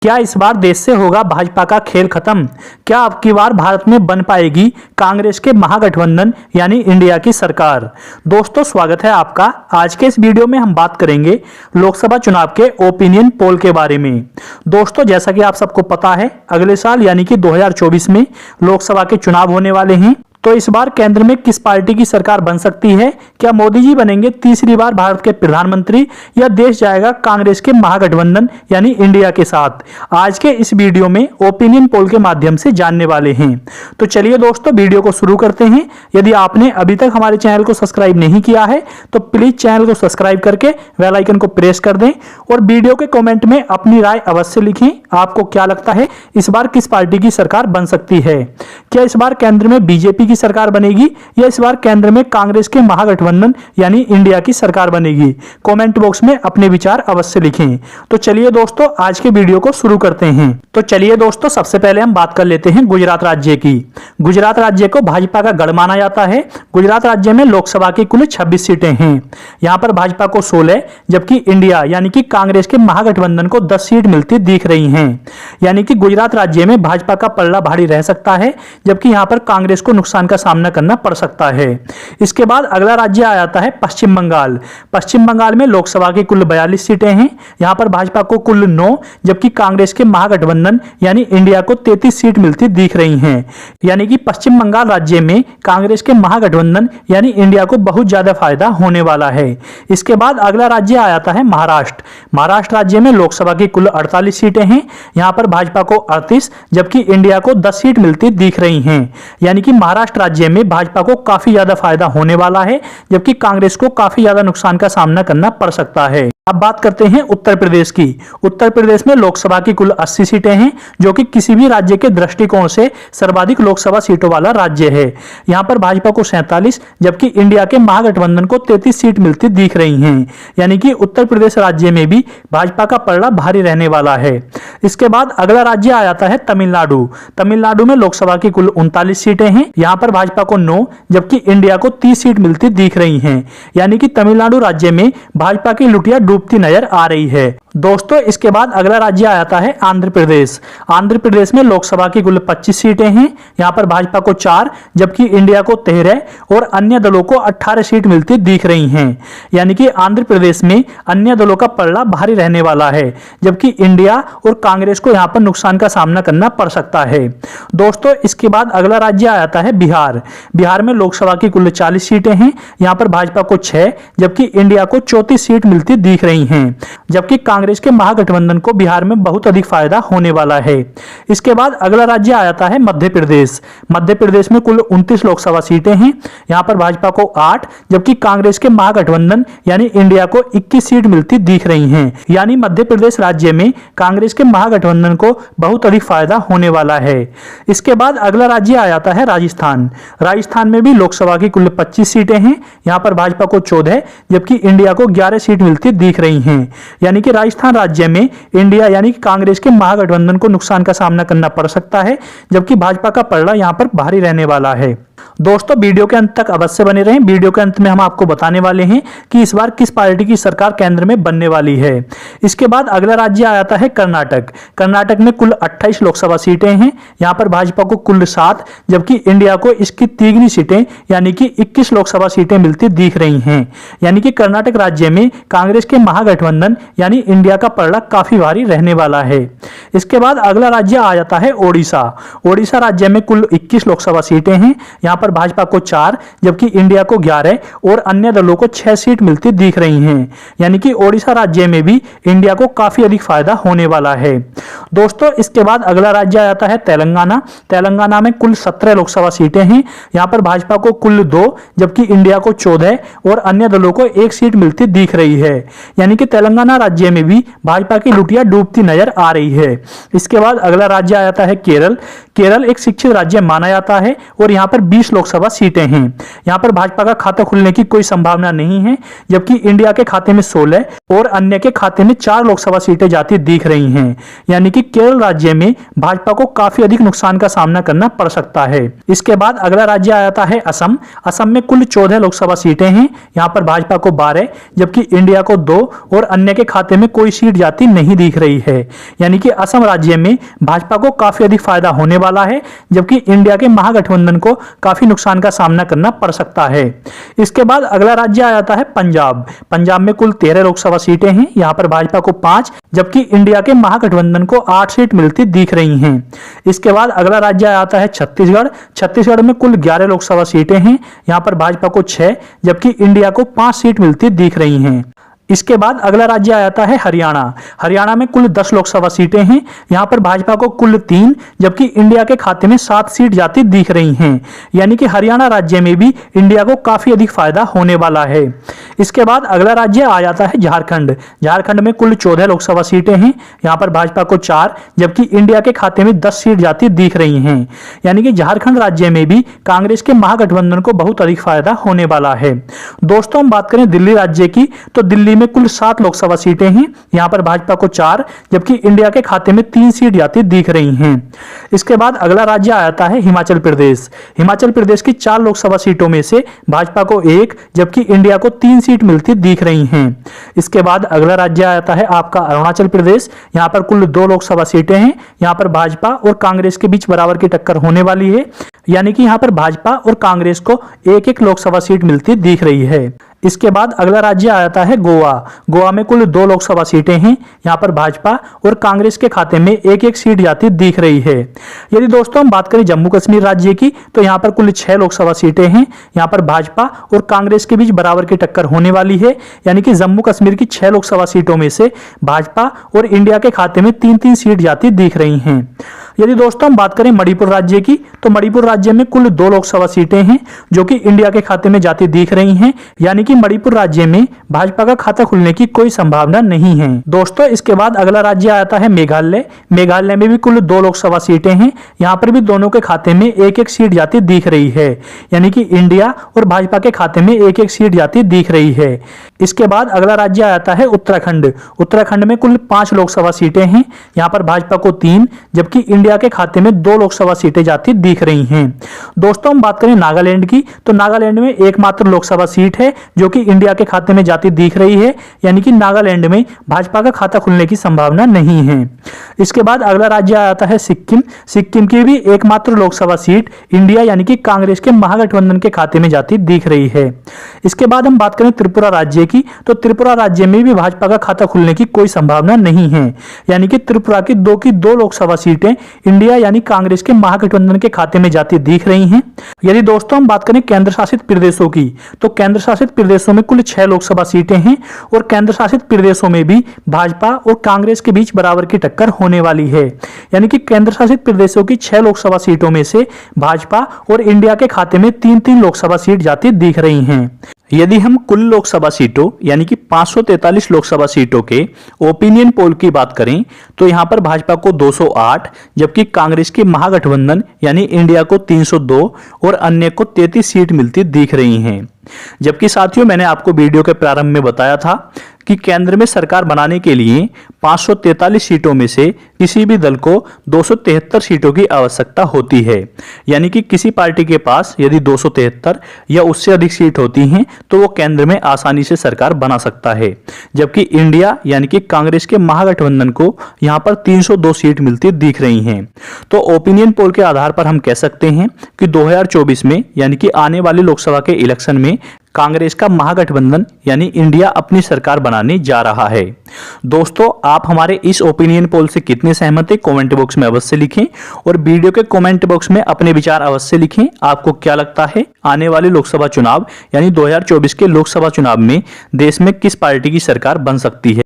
क्या इस बार देश से होगा भाजपा का खेल खत्म? क्या अब की बार भारत में बन पाएगी कांग्रेस के महागठबंधन यानी इंडिया की सरकार? दोस्तों, स्वागत है आपका। आज के इस वीडियो में हम बात करेंगे लोकसभा चुनाव के ओपिनियन पोल के बारे में। दोस्तों, जैसा कि आप सबको पता है, अगले साल यानी कि 2024 में लोकसभा के चुनाव होने वाले हैं। तो इस बार केंद्र में किस पार्टी की सरकार बन सकती है? क्या मोदी जी बनेंगे तीसरी बार भारत के प्रधानमंत्री, या देश जाएगा कांग्रेस के महागठबंधन यानी इंडिया के साथ? आज के इस वीडियो में ओपिनियन पोल के माध्यम से जानने वाले हैं। तो चलिए दोस्तों, वीडियो को शुरू करते हैं। यदि आपने अभी तक हमारे चैनल को सब्सक्राइब नहीं किया है तो प्लीज चैनल को सब्सक्राइब करके बेल आइकन को प्रेस कर दें और वीडियो के कमेंट में अपनी राय अवश्य लिखें। आपको क्या लगता है इस बार किस पार्टी की सरकार बन सकती है? क्या इस बार केंद्र में बीजेपी की सरकार बनेगी, या इस बार केंद्र में कांग्रेस के महागठबंधन यानी इंडिया की सरकार बनेगी? कमेंट बॉक्स में अपने विचार अवश्य लिखें। तो चलिए दोस्तों, आज के वीडियो को शुरू करते हैं। तो चलिए दोस्तों, सबसे पहले हम बात कर लेते हैं गुजरात राज्य की। गुजरात राज्य को भाजपा का गढ़ माना जाता है। गुजरात राज्य में लोकसभा की कुल 26 सीटें हैं। यहां पर भाजपा को 16, जबकि इंडिया यानी कि कांग्रेस के महागठबंधन को 10 सीट मिलती दिख रही हैं। यानी कि गुजरात राज्य में भाजपा का पलड़ा भारी रह सकता है, जबकि यहां पर कांग्रेस को नुकसान का सामना करना पड़ सकता है। इसके बाद अगला राज्य आ जाता है पश्चिम बंगाल। पश्चिम बंगाल में लोकसभा की कुल 42 सीटें हैं। यहां पर भाजपा को कुल 9, जबकि कांग्रेस के महागठबंधन यानी इंडिया को 33 सीट मिलती दिख रही हैं। यानी कि पश्चिम बंगाल राज्य में कांग्रेस के महागठबंधन यानी इंडिया को बहुत ज्यादा फायदा होने वाला है। इसके बाद अगला राज्य आ जाता है महाराष्ट्र। महाराष्ट्र राज्य में लोकसभा की कुल 48 सीटें हैं। यहां पर भाजपा को 38, जबकि इंडिया को 10 सीट मिलती दिख रही हैं। यानी कि महाराष्ट्र राज्य में भाजपा को काफी ज्यादा फायदा होने वाला है, जबकि कांग्रेस को काफी ज्यादा नुकसान का सामना करना पड़ सकता है। अब बात करते हैं उत्तर प्रदेश की। उत्तर प्रदेश में लोकसभा की कुल 80 सीटें हैं, जो कि किसी भी राज्य के दृष्टिकोण से सर्वाधिक लोकसभा सीटों वाला राज्य है। यहां पर भाजपा को 47, जबकि इंडिया के महागठबंधन को 33 सीट मिलती दिख रही हैं। यानी कि उत्तर प्रदेश राज्य में भी भाजपा का पलड़ा भारी रहने वाला है। इसके बाद अगला राज्य आ जाता है तमिलनाडु। तमिलनाडु में लोकसभा की कुल 39 सीटें हैं। यहां पर भाजपा को 9, जबकि इंडिया को 30 सीट मिलती दिख रही हैं। यानी कि तमिलनाडु राज्य में भाजपा की लुटिया डूबती नजर आ रही है। दोस्तों, इसके बाद अगला राज्य आ जाता है आंध्र प्रदेश। आंध्र प्रदेश में लोकसभा की कुल 25 सीटें हैं। यहां पर भाजपा को 4, जबकि इंडिया को 13 और अन्य दलों को 18 सीट मिलती दिख रही हैं। यानी कि आंध्र प्रदेश में अन्य दलों का पलड़ा भारी रहने वाला है, जबकि इंडिया और कांग्रेस को यहां पर नुकसान का सामना करना पड़ सकता है। दोस्तों, इसके बाद अगला राज्य आ जाता है बिहार। बिहार में लोकसभा की कुल 40 सीटें हैं। यहां पर भाजपा को 6, जबकि इंडिया को 34 सीट मिलती दिख रही हैं। जबकि कांग्रेस के महागठबंधन को बिहार में बहुत अधिक फायदा होने वाला है। इसके बाद अगला राज्य आ जाता है मध्य प्रदेश। मध्य प्रदेश में कुल 29 लोकसभा सीटें हैं। यहां पर भाजपा को 8, जबकि कांग्रेस के महागठबंधन यानी इंडिया को 21 सीट मिलती दिख रही हैं। यानी मध्य प्रदेश राज्य में कांग्रेस के महागठबंधन को बहुत अधिक फायदा होने वाला है। इसके बाद अगला राज्य आ जाता है राजस्थान। राजस्थान में भी लोकसभा की कुल 25 सीटें हैं। यहां पर भाजपा को 14, जबकि इंडिया को 11 सीट मिलती दिख रही हैं। यानी कि राजस्थान राज्य में इंडिया यानी कि कांग्रेस के महागठबंधन को नुकसान का सामना करना पड़ सकता है, जबकि भाजपा का पलड़ा यहां पर भारी रहने वाला है। दोस्तों, वीडियो के अंत तक अवश्य बने रहें। वीडियो के अंत में हम आपको बताने वाले हैं कि इस बार किस पार्टी की सरकार केंद्र में बनने वाली है। इसके बाद अगला राज्य आ जाता है कर्नाटक। कर्नाटक में कुल 28 लोकसभा सीटें हैं। यहां पर भाजपा को कुल 7, जबकि इंडिया को इसकी तिगनी सीटें यानी कि 21 लोकसभा सीटें मिलती दिख रही हैं। यानी कि कर्नाटक राज्य में कांग्रेस के महागठबंधन यानी इंडिया का पलड़ा काफी भारी रहने वाला है। इसके बाद अगला राज्य आ जाता है ओडिशा। ओडिशा राज्य में कुल 21 लोकसभा सीटें हैं। यहां पर भाजपा को 4, जबकि इंडिया को 11 और अन्य दलों को 6 सीट मिलती दिख रही हैं। यानी कि ओडिशा राज्य में भी इंडिया को काफी अधिक फायदा होने वाला है। दोस्तों, इसके बाद अगला राज्य आ जाता है तेलंगाना। तेलंगाना में कुल 17 लोकसभा सीटें हैं। यहां पर भाजपा को कुल 2, जबकि इंडिया को 14 और अन्य दलों को 1 सीट मिलती दिख रही है। यानी कि तेलंगाना राज्य में भी भाजपा की लुटिया डूबती नजर आ रही है। इसके बाद अगला राज्य आ जाता है केरल। केरल एक शिक्षित राज्य माना जाता है और यहां पर 20 लोकसभा सीटें हैं। यहां पर भाजपा का खाता खुलने की कोई संभावना नहीं है, जबकि इंडिया के खाते में 16 और अन्य के खाते में 4 लोकसभा सीटें जाती दिख रही हैं। यानी कि केरल राज्य में भाजपा को काफी अधिक नुकसान का सामना करना पड़ सकता है। इसके बाद अगला राज्य आ जाता है असम। असम में कुल 14 लोकसभा सीटें हैं। यहाँ पर भाजपा को 12 जबकि इंडिया को 2 और अन्य के खाते में कोई सीट जाती नहीं दिख रही है। यानी कि असम राज्य में भाजपा को काफी अधिक फायदा होने वाला है, जबकि इंडिया के महागठबंधन को काफी नुकसान का सामना करना पड़ सकता है। इसके बाद अगला राज्य आ जाता है पंजाब। पंजाब में कुल 13 लोकसभा सीटें हैं। यहाँ पर भाजपा को 5 जबकि इंडिया के महागठबंधन को 8 सीट मिलती दिख रही हैं। इसके बाद अगला राज्य आ जाता है छत्तीसगढ़। छत्तीसगढ़ में कुल 11 लोकसभा सीटें हैं। यहाँ पर भाजपा को 6 जबकि इंडिया को 5 सीट मिलती दिख रही हैं। इसके बाद अगला राज्य आ जाता है हरियाणा। हरियाणा में कुल 10 लोकसभा सीटें हैं। यहाँ पर भाजपा को कुल 3 जबकि इंडिया के खाते में 7 सीट जाती दिख रही हैं। यानी कि हरियाणा राज्य में भी इंडिया को काफी अधिक फायदा होने वाला है। इसके बाद अगला राज्य आ जाता है झारखंड। झारखंड में कुल 14 लोकसभा सीटें हैं। यहाँ पर भाजपा को 4 जबकि इंडिया के खाते में 10 सीट जाती दिख रही हैं। यानी कि झारखंड राज्य में भी कांग्रेस के महागठबंधन को बहुत अधिक फायदा होने वाला है। दोस्तों हम बात करें दिल्ली राज्य की, तो दिल्ली में कुल 7 लोकसभा सीटें हैं। यहां पर भाजपा को 4 जबकि इंडिया के खाते में 3 सीट जाती दिख रही हैं। इसके बाद अगला राज्य आ जाता है हिमाचल प्रदेश। हिमाचल प्रदेश की 4 लोकसभा सीटों में से भाजपा को 1 जबकि इंडिया को 3 सीट मिलती दिख रही हैं। इसके बाद अगला राज्य आ जाता है आपका अरुणाचल प्रदेश। यहां पर कुल 2 लोकसभा सीटें हैं। यहां पर भाजपा और कांग्रेस के बीच बराबर की टक्कर होने वाली है। यानी कि यहां पर भाजपा और कांग्रेस को 1-1 लोकसभा सीट मिलती दिख रही है। इसके बाद अगला राज्य आ जाता है गोवा। गोवा में कुल 2 लोकसभा सीटें हैं। यहाँ पर भाजपा और कांग्रेस के खाते में 1-1 सीट जाती दिख रही है। यदि दोस्तों हम बात करें जम्मू कश्मीर राज्य की, तो यहाँ पर कुल 6 लोकसभा सीटें हैं। यहाँ पर भाजपा और कांग्रेस के बीच बराबर की टक्कर होने वाली है। यानी कि जम्मू कश्मीर की 6 लोकसभा सीटों में से भाजपा और इंडिया के खाते में 3-3 सीट जाती दिख रही हैं। यदि दोस्तों हम बात करें मणिपुर राज्य की, तो मणिपुर राज्य में कुल 2 लोकसभा सीटें हैं जो कि इंडिया के खाते में जाती दिख रही हैं। यानी कि मणिपुर राज्य में भाजपा का खाता खुलने की कोई संभावना नहीं है। दोस्तों इसके बाद अगला राज्य आता है मेघालय। मेघालय में भी कुल 2 लोकसभा सीटें हैं। यहाँ पर भी दोनों के खाते में 1-1 सीट जाती दिख रही है। यानी कि इंडिया और भाजपा के खाते में 1-1 सीट जाती दिख रही है। इसके बाद अगला राज्य आता है उत्तराखंड। उत्तराखंड में कुल 5 लोकसभा सीटें हैं। यहाँ पर भाजपा को 3 जबकि इंडिया के खाते में 2 लोकसभा सीटें जाती दिख रही हैं। दोस्तों हम बात करें नागालैंड की, तो नागालैंड में एकमात्र लोकसभा सीट है जो कि इंडिया के खाते में जाती दिख रही है। यानी कि नागालैंड में भाजपा का खाता खुलने की संभावना नहीं है। इसके बाद अगला राज्य आता है सिक्किम। सिक्किम की भी एकमात्र लोकसभा सीट इंडिया यानी कि कांग्रेस के महागठबंधन के खाते में जाती दिख रही है। इसके बाद हम बात करें त्रिपुरा राज्य की, तो त्रिपुरा राज्य में भी भाजपा का खाता खुलने की कोई संभावना नहीं है। यानी कि त्रिपुरा की 2 लोकसभा सीटें इंडिया यानी कांग्रेस के महागठबंधन के खाते में जाती दिख रही हैं। यदि दोस्तों हम बात करें केंद्र शासित प्रदेशों की, तो केंद्र शासित प्रदेशों में कुल 6 लोकसभा सीटें हैं और केंद्र शासित प्रदेशों में भी भाजपा और कांग्रेस के बीच बराबर की टक्कर होने वाली है। यानी कि केंद्र शासित प्रदेशों की 6 लोकसभा सीटों में से भाजपा और इंडिया के खाते में 3-3 लोकसभा सीट जाती दिख रही हैं। यदि हम कुल लोकसभा सीटों यानी कि 543 लोकसभा सीटों के ओपिनियन पोल की बात करें, तो यहां पर भाजपा को 208 जबकि कांग्रेस के महागठबंधन यानी इंडिया को 302 और अन्य को 33 सीट मिलती दिख रही हैं। जबकि साथियों मैंने आपको वीडियो के प्रारंभ में बताया था कि केंद्र में सरकार बनाने के लिए 543 सीटों में से किसी भी दल को 273 सीटों की आवश्यकता होती है। यानी कि किसी पार्टी के पास यदि 273 या उससे अधिक सीट होती हैं तो वो केंद्र में आसानी से सरकार बना सकता है। जबकि इंडिया यानी कि कांग्रेस के महागठबंधन को यहाँ पर 302 सीट मिलती दिख रही हैं। तो ओपिनियन पोल के आधार पर हम कह सकते हैं कि 2024 में यानी कि आने वाले लोकसभा के इलेक्शन में कांग्रेस का महागठबंधन यानी इंडिया अपनी सरकार बनाने जा रहा है। दोस्तों आप हमारे इस ओपिनियन पोल से कितने सहमत हैं कमेंट बॉक्स में अवश्य लिखें और वीडियो के कमेंट बॉक्स में अपने विचार अवश्य लिखें। आपको क्या लगता है आने वाले लोकसभा चुनाव यानी 2024 के लोकसभा चुनाव में देश में किस पार्टी की सरकार बन सकती है।